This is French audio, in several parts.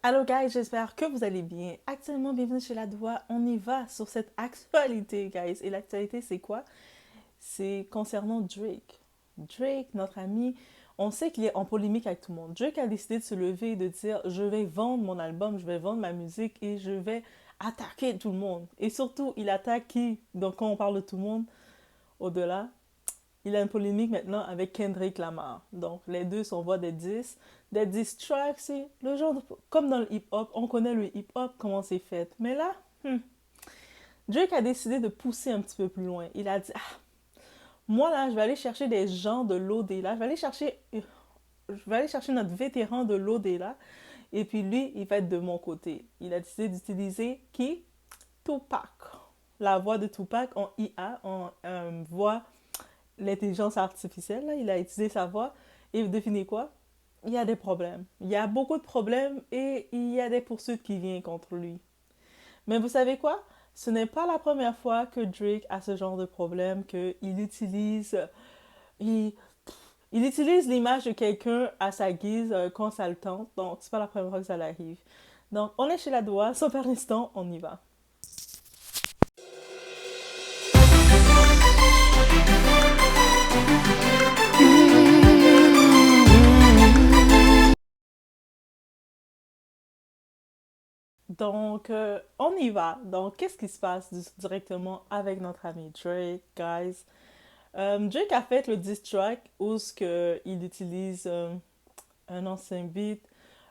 Allô guys, j'espère que vous allez bien. Actuellement, bienvenue chez La Doigt. On y va sur cette actualité, guys. Et l'actualité, c'est quoi? C'est concernant Drake. Drake, notre ami, on sait qu'il est en polémique avec tout le monde. Drake a décidé de se lever et de dire, je vais vendre mon album, je vais vendre ma musique et je vais attaquer tout le monde. Et surtout, il attaque qui? Donc quand on parle de tout le monde, au-delà, il a une polémique maintenant avec Kendrick Lamar. Donc, les deux s'envoient des diss tracks, c'est le genre de... Comme dans le hip-hop, on connaît le hip-hop, comment c'est fait. Mais là, Drake a décidé de pousser un petit peu plus loin. Il a dit, ah, moi là, je vais aller chercher des gens de l'OD là, je vais aller chercher notre vétéran de l'OD là, et puis lui, il va être de mon côté. Il a décidé d'utiliser qui? Tupac. La voix de Tupac en IA, en voix l'intelligence artificielle, là, il a utilisé sa voix. Et devinez quoi? Il y a des problèmes. Il y a beaucoup de problèmes et il y a des poursuites qui viennent contre lui. Mais vous savez quoi? Ce n'est pas la première fois que Drake a ce genre de problème, qu'il utilise, il, il utilise l'image de quelqu'un à sa guise quand ça le tente. Donc, c'est pas la première fois que ça l'arrive. Donc, on est chez la Doua. Sans perdre l'instant, on y va. Donc, on y va. Donc, qu'est-ce qui se passe directement avec notre ami Drake, guys? Drake a fait le diss track où il utilise un ancien beat,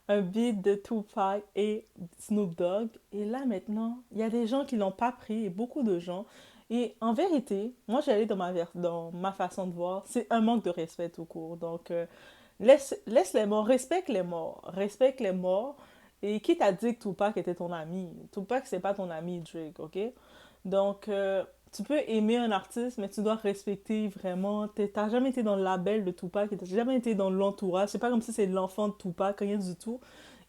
un beat de Tupac et Snoop Dogg. Et là, maintenant, il y a des gens qui l'ont pas pris, et beaucoup de gens. Et en vérité, moi, j'allais dans ma façon de voir, c'est un manque de respect tout court. Donc, laisse les morts, respecte les morts, respecte les morts. Et qui t'a dit que Tupac était ton ami? Tupac, c'est pas ton ami, Drake, ok? Donc, tu peux aimer un artiste, mais tu dois respecter vraiment. T'as jamais été dans le label de Tupac, t'as jamais été dans l'entourage. C'est pas comme si c'est l'enfant de Tupac, rien du tout.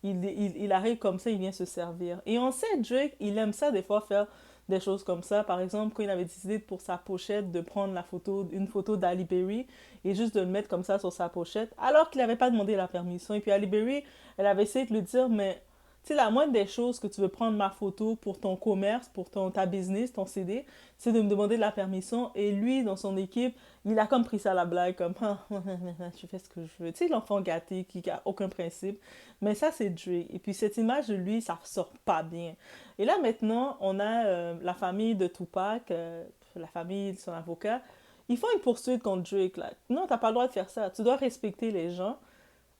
Il arrive comme ça, il vient se servir. Et on sait, Drake, il aime ça des fois faire des choses comme ça. Par exemple, quand il avait décidé pour sa pochette de prendre une photo d'Ali Berry et juste de le mettre comme ça sur sa pochette, alors qu'il n'avait pas demandé la permission. Et puis Ali Berry, elle avait essayé de lui dire, mais tu sais, la moindre des choses que tu veux prendre ma photo pour ton commerce, pour ta business, ton CD, c'est de me demander de la permission. Et lui, dans son équipe, il a comme pris ça à la blague, comme, ah, je fais ce que je veux. Tu sais, l'enfant gâté qui a aucun principe. Mais ça, c'est Dre. Et puis cette image de lui, ça sort pas bien. Et là, maintenant, on a la famille de Tupac, la famille de son avocat. Ils font une poursuite contre Drake, là. Non, t'as pas le droit de faire ça. Tu dois respecter les gens.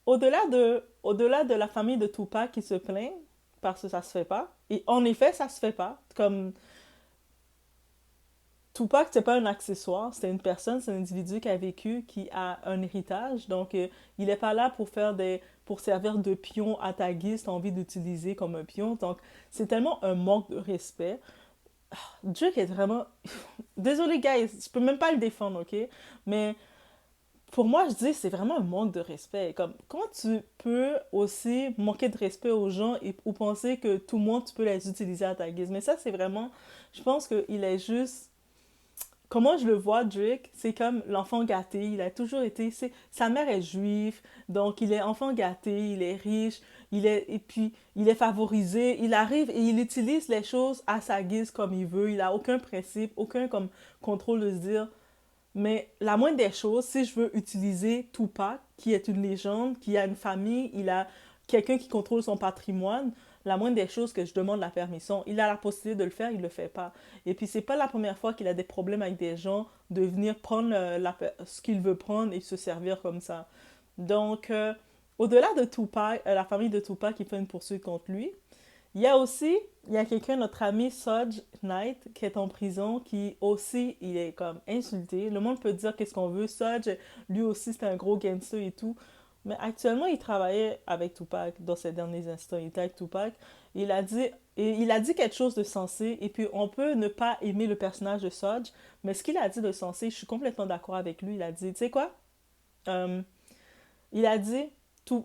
Au-delà de la famille de Tupac qui se plaint parce que ça se fait pas, et en effet, ça se fait pas. Comme Tupac, c'est pas un accessoire, c'est une personne, c'est un individu qui a vécu, qui a un héritage. Donc, il est pas là pour servir de pion à ta guise, t'as envie d'utiliser comme un pion. Donc, c'est tellement un manque de respect. Drake est vraiment... Désolé, guys, je peux même pas le défendre, ok? Mais pour moi, je dis c'est vraiment un manque de respect. Comme, comment tu peux aussi manquer de respect aux gens ou penser que tout le monde, tu peux les utiliser à ta guise? Mais ça, c'est vraiment... Je pense qu'il est juste comment je le vois, Drake, c'est comme l'enfant gâté. Il a toujours été. Sa mère est juive, donc il est enfant gâté, il est riche, et puis il est favorisé. Il arrive et il utilise les choses à sa guise comme il veut. Il a aucun principe, aucun comme contrôle de se dire. Mais la moindre des choses, si je veux utiliser Tupac, qui est une légende, qui a une famille, il a quelqu'un qui contrôle son patrimoine, la moindre des choses que je demande la permission, il a la possibilité de le faire, il le fait pas. Et puis c'est pas la première fois qu'il a des problèmes avec des gens de venir prendre ce qu'il veut prendre et se servir comme ça. Donc, au-delà de Tupac, la famille de Tupac qui fait une poursuite contre lui, il y a aussi, il y a quelqu'un, notre ami Sudge Knight, qui est en prison, qui aussi, il est comme insulté. Le monde peut dire qu'est-ce qu'on veut. Sudge, lui aussi, c'est un gros gangster et tout. Mais actuellement, il travaillait avec Tupac dans ces derniers instants. Il était avec Tupac. Il a dit quelque chose de sensé. Et puis, on peut ne pas aimer le personnage de Sudge, mais ce qu'il a dit de sensé, je suis complètement d'accord avec lui. Il a dit, tu sais quoi? Euh, il a dit,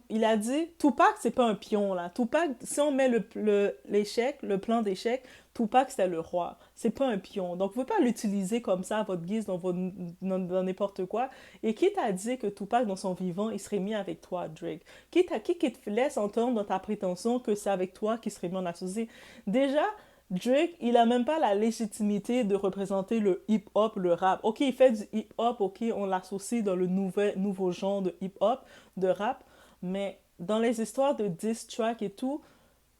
il a dit, Tupac, c'est pas un pion, là. Tupac, si on met l'échec, le plan d'échec, Tupac, c'était le roi. C'est pas un pion. Donc, vous pouvez pas l'utiliser comme ça à votre guise dans n'importe quoi. Et qui t'a dit que Tupac, dans son vivant, il serait mis avec toi, Drake? Qui te laisse entendre dans ta prétention que c'est avec toi qu'il serait mis en associé? Déjà, Drake, il a même pas la légitimité de représenter le hip-hop, le rap. Ok, il fait du hip-hop, ok, on l'associe dans le nouveau genre de hip-hop, de rap, mais dans les histoires de diss track et tout,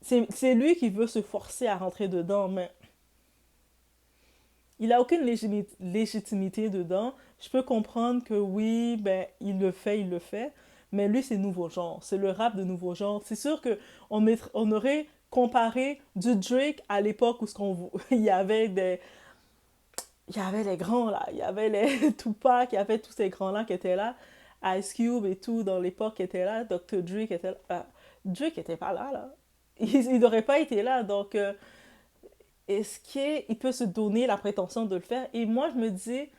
c'est lui qui veut se forcer à rentrer dedans, mais il a aucune légitimité dedans. Je peux comprendre que oui, ben, il le fait, mais lui, c'est nouveau genre. C'est le rap de nouveau genre. C'est sûr que on aurait comparé du Drake à l'époque où il y avait il y avait les grands là, il y avait les Tupac, il y avait tous ces grands-là qui étaient là, Ice Cube et tout dans l'époque qui était là, Dr. Dre qui était là. Drake était pas là, là. Il n'aurait pas été là, donc est-ce qu'il peut se donner la prétention de le faire? Et moi, je me dis,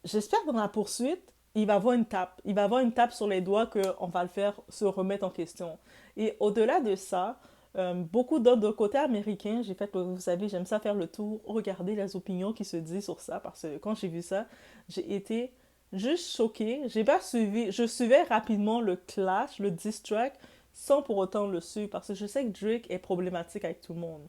j'espère que dans la poursuite, il va avoir une tape. Il va avoir une tape sur les doigts qu'on va le faire se remettre en question. Et au-delà de ça, beaucoup d'autres de côté américain, j'ai fait, vous savez, j'aime ça faire le tour, regarder les opinions qui se disent sur ça, parce que quand j'ai vu ça, j'ai été juste choquée. J'ai pas suivi, je suivais rapidement le clash, le diss track, sans pour autant le suivre, parce que je sais que Drake est problématique avec tout le monde.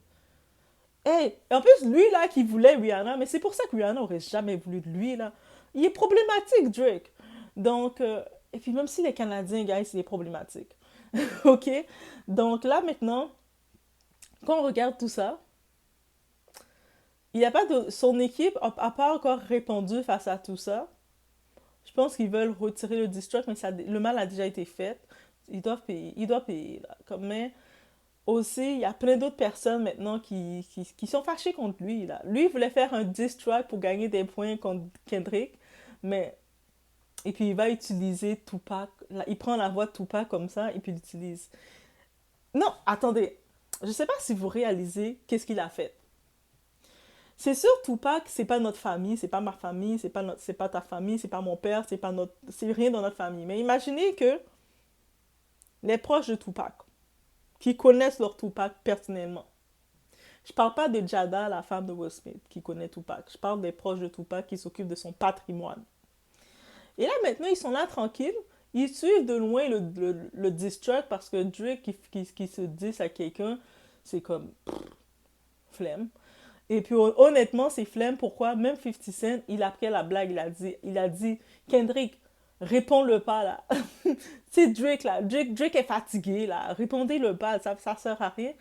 Hey, en plus, lui, là, qui voulait Rihanna, mais c'est pour ça que Rihanna aurait jamais voulu de lui, là. Il est problématique, Drake. Donc, et puis même si les Canadiens, guys, il est problématique. OK? Donc là, maintenant, quand on regarde tout ça, il n'y a pas de... Son équipe a pas encore répondu face à tout ça. Je pense qu'ils veulent retirer le diss track, mais le mal a déjà été fait. Ils doivent payer. Ils doivent payer, là. Mais aussi, il y a plein d'autres personnes maintenant qui sont fâchées contre lui, là. Lui, il voulait faire un diss track pour gagner des points contre Kendrick, mais... Et puis, il va utiliser Tupac. Là, il prend la voix de Tupac comme ça, et puis il l'utilise. Non, attendez. Je sais pas si vous réalisez qu'est-ce qu'il a fait. C'est sûr, Tupac, c'est pas notre famille, c'est pas ma famille, c'est pas ta famille, c'est pas mon père, c'est rien dans notre famille. Mais imaginez que les proches de Tupac, qui connaissent leur Tupac personnellement. Je parle pas de Jada, la femme de Will Smith, qui connaît Tupac. Je parle des proches de Tupac qui s'occupent de son patrimoine. Et là, maintenant, ils sont là tranquilles. Ils suivent de loin le diss track parce que Drake qui se dit à quelqu'un, c'est comme flemme. Et puis honnêtement, c'est flemme. Pourquoi? Même 50 Cent, il a pris la blague, il a dit, Kendrick, réponds-le pas là. C'est Drake là. Drake est fatigué là. Répondez-le pas, ça sert à rien.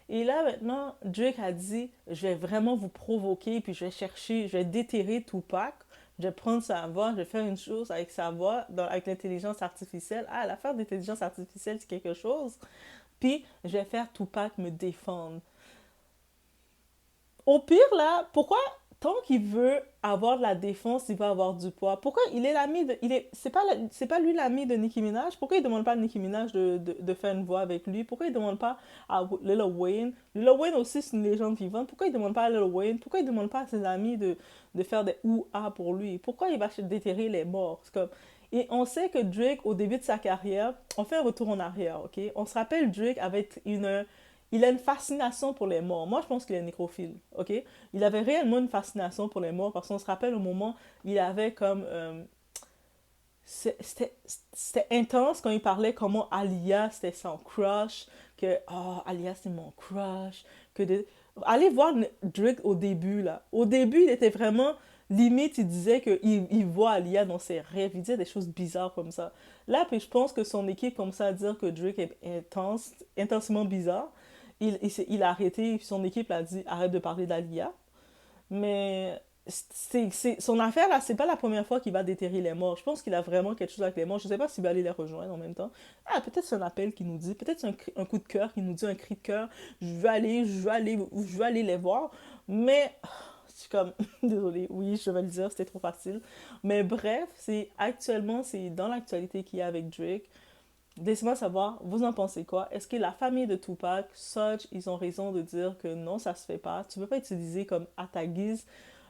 Et là, maintenant, Drake a dit, je vais vraiment vous provoquer, puis je vais déterrer Tupac, je vais prendre sa voix, je vais faire une chose avec sa voix, avec l'intelligence artificielle. Ah, l'affaire d'intelligence artificielle, c'est quelque chose. Puis, je vais faire Tupac me défendre. Au pire, là, pourquoi, tant qu'il veut avoir de la défense, il va avoir du poids? Pourquoi il est l'ami de... c'est pas lui l'ami de Nicki Minaj? Pourquoi il demande pas à Nicki Minaj de faire une voix avec lui? Pourquoi il demande pas à Lil Wayne? Lil Wayne aussi, c'est une légende vivante. Pourquoi il demande pas à Lil Wayne? Pourquoi il demande pas à ses amis de faire des ou-ah pour lui? Pourquoi il va déterrer les morts? C'est comme... Et on sait que Drake, au début de sa carrière, on fait un retour en arrière, ok? On se rappelle, Drake avait il a une fascination pour les morts. Moi, je pense qu'il est nécrophile, ok? Il avait réellement une fascination pour les morts parce qu'on se rappelle au moment, il avait comme... c'était intense quand il parlait comment Alia, c'était son crush, que, oh, Alia, c'est mon crush, que de... Allez voir Drake au début, là. Au début, il était vraiment... Limite, il disait qu'il voit Alia dans ses rêves. Il disait des choses bizarres comme ça. Là, puis je pense que son équipe, comme ça, à dire que Drake est intensément bizarre, il a arrêté, son équipe l'a dit arrête de parler d'Alia. Mais son affaire là, c'est pas la première fois qu'il va déterrer les morts. Je pense qu'il a vraiment quelque chose avec les morts. Je sais pas s'il va aller les rejoindre en même temps. Ah, peut-être c'est un appel qui nous dit, peut-être c'est un coup de cœur qui nous dit, un cri de cœur. Je vais aller les voir. Mais c'est comme, désolé, oui, je vais le dire, c'était trop facile. Mais bref, c'est dans l'actualité qu'il y a avec Drake. Laissez-moi savoir, vous en pensez quoi? Est-ce que la famille de Tupac, Such, ils ont raison de dire que non, ça se fait pas? Tu peux pas utiliser comme à ta guise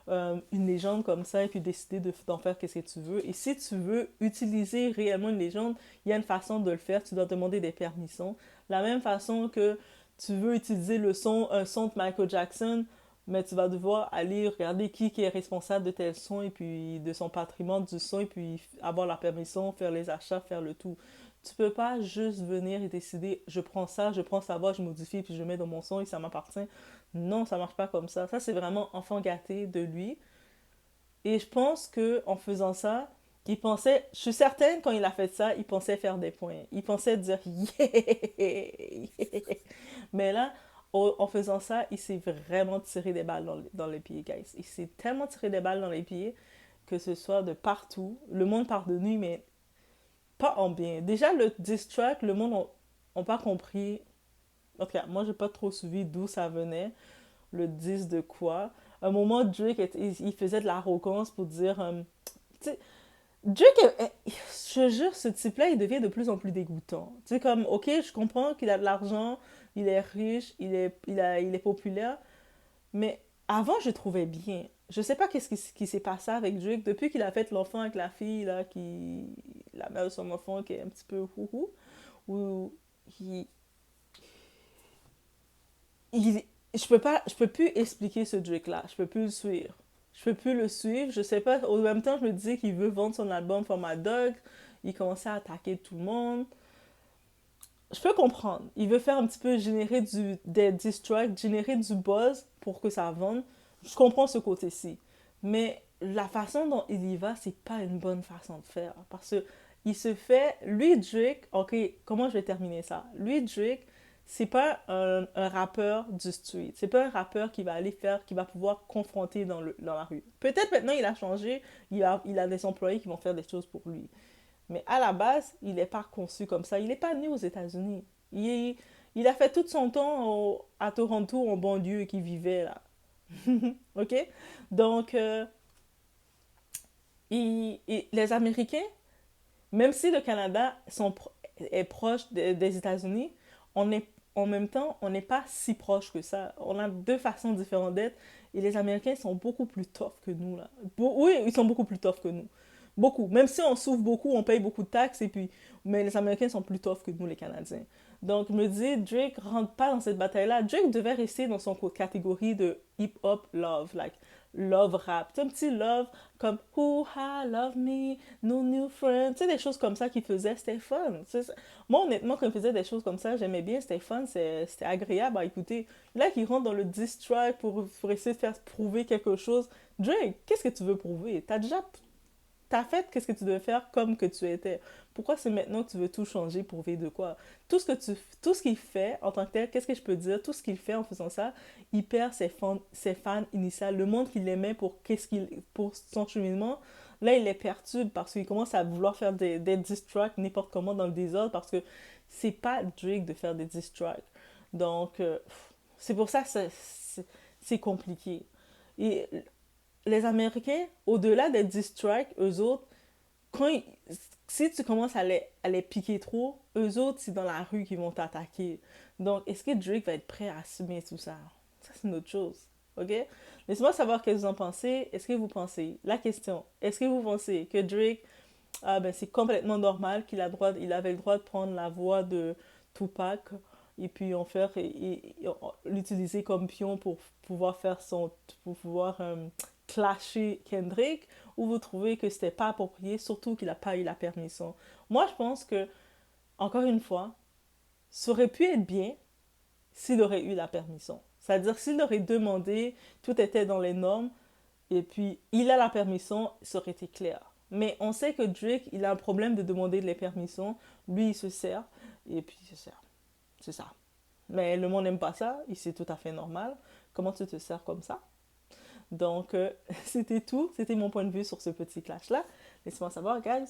une légende comme ça et puis décider d'en faire qu'est-ce que tu veux. Et si tu veux utiliser réellement une légende, il y a une façon de le faire. Tu dois demander des permissions. La même façon que tu veux utiliser un son de Michael Jackson, mais tu vas devoir aller regarder qui est responsable de tel son et puis de son patrimoine du son et puis avoir la permission, faire les achats, faire le tout. Tu peux pas juste venir et décider, je prends sa voix, je modifie puis je mets dans mon son et ça m'appartient. Non, ça marche pas comme ça. Ça, c'est vraiment enfant gâté de lui. Et je pense que en faisant ça, je suis certaine quand il a fait ça, il pensait faire des points. Il pensait dire yeah, yeah. Mais là, en faisant ça, il s'est vraiment tiré des balles dans les pieds, guys. Il s'est tellement tiré des balles dans les pieds que ce soit de partout. Le monde part de nuit, mais pas en bien. Déjà, le diss track, le monde n'a pas compris. En tout cas, moi, j'ai pas trop suivi d'où ça venait, le diss de quoi. À un moment, il faisait de l'arrogance pour dire... tu sais, je te jure, ce type-là, il devient de plus en plus dégoûtant. Tu sais, comme, ok, je comprends qu'il a de l'argent, il est riche, il est populaire, mais avant, je le trouvais bien. Je sais pas qui s'est passé avec Drake depuis qu'il a fait l'enfant avec la fille, là, la mère de son enfant, qui est un petit peu houhou, où il, il- je peux plus expliquer ce Drake-là. Je peux plus le suivre. Je peux plus le suivre. Je sais pas. Au même temps, je me disais qu'il veut vendre son album For My Dog. Il commençait à attaquer tout le monde. Je peux comprendre. Il veut faire un petit peu des diss tracks, générer du buzz pour que ça vende. Je comprends ce côté-ci. Mais la façon dont il y va, c'est pas une bonne façon de faire. Parce que il se fait. Lui, Drake. Ok, comment je vais terminer ça? Lui, Drake, c'est pas un rappeur du street. C'est pas un rappeur qui va aller faire, qui va pouvoir confronter dans la rue. Peut-être maintenant il a changé, il a des employés qui vont faire des choses pour lui. Mais à la base, il n'est pas conçu comme ça. Il n'est pas né aux États-Unis. Il a fait tout son temps à Toronto, en banlieue, qui vivait là. OK? Donc, les Américains, même si le Canada est proche des États-Unis, on est, en même temps, on n'est pas si proche que ça. On a deux façons différentes d'être. Et les Américains sont beaucoup plus tough que nous, là. Oui, ils sont beaucoup plus tough que nous. Beaucoup. Même si on souffre beaucoup, on paye beaucoup de taxes, mais les Américains sont plus tough que nous, les Canadiens. Donc, je me dis, Drake rentre pas dans cette bataille-là. Drake devait rester dans son catégorie de hip-hop love, like love rap. C'est un petit love comme Who ha love me, no new friend. Tu sais, des choses comme ça qu'il faisait, c'était fun. Moi, honnêtement, quand il faisait des choses comme ça, j'aimais bien, c'était fun, c'était agréable à écouter. Là, qu'il rentre dans le diss track pour essayer de faire prouver quelque chose. Drake, qu'est-ce que tu veux prouver? T'as fait qu'est-ce que tu devais faire comme que tu étais. Pourquoi c'est maintenant que tu veux tout changer pour vivre de quoi? Tout ce qu'il fait en tant que tel, qu'est-ce que je peux dire? Tout ce qu'il fait en faisant ça, il perd ses fans initiales. Le monde qu'il aimait pour son cheminement, là, il les perturbe parce qu'il commence à vouloir faire des diss tracks n'importe comment dans le désordre parce que c'est pas Drake de faire des diss tracks. Donc, c'est pour ça que c'est compliqué. Et les Américains, au-delà des diss tracks, eux autres, quand ils- si tu commences à les piquer trop, eux autres, c'est dans la rue qu'ils vont t'attaquer. Donc, est-ce que Drake va être prêt à assumer tout ça? Ça, c'est une autre chose. OK? Laissez-moi savoir ce que vous en pensez. Est-ce que vous pensez, la question, est-ce que vous pensez que Drake, c'est complètement normal il avait le droit de prendre la voix de Tupac et puis l'utiliser comme pion pour pouvoir pour pouvoir clasher Kendrick, ou vous trouvez que c'était pas approprié, surtout qu'il n'a pas eu la permission? Moi, je pense que, encore une fois, ça aurait pu être bien s'il aurait eu la permission. C'est-à-dire, s'il aurait demandé, tout était dans les normes, et puis il a la permission, ça aurait été clair. Mais on sait que Drake, il a un problème de demander les permissions. Lui, il se sert, et puis il se sert. C'est ça. Mais le monde n'aime pas ça, et c'est tout à fait normal. Comment tu te sers comme ça? Donc, c'était tout. C'était mon point de vue sur ce petit clash-là. Laissez-moi savoir, guys.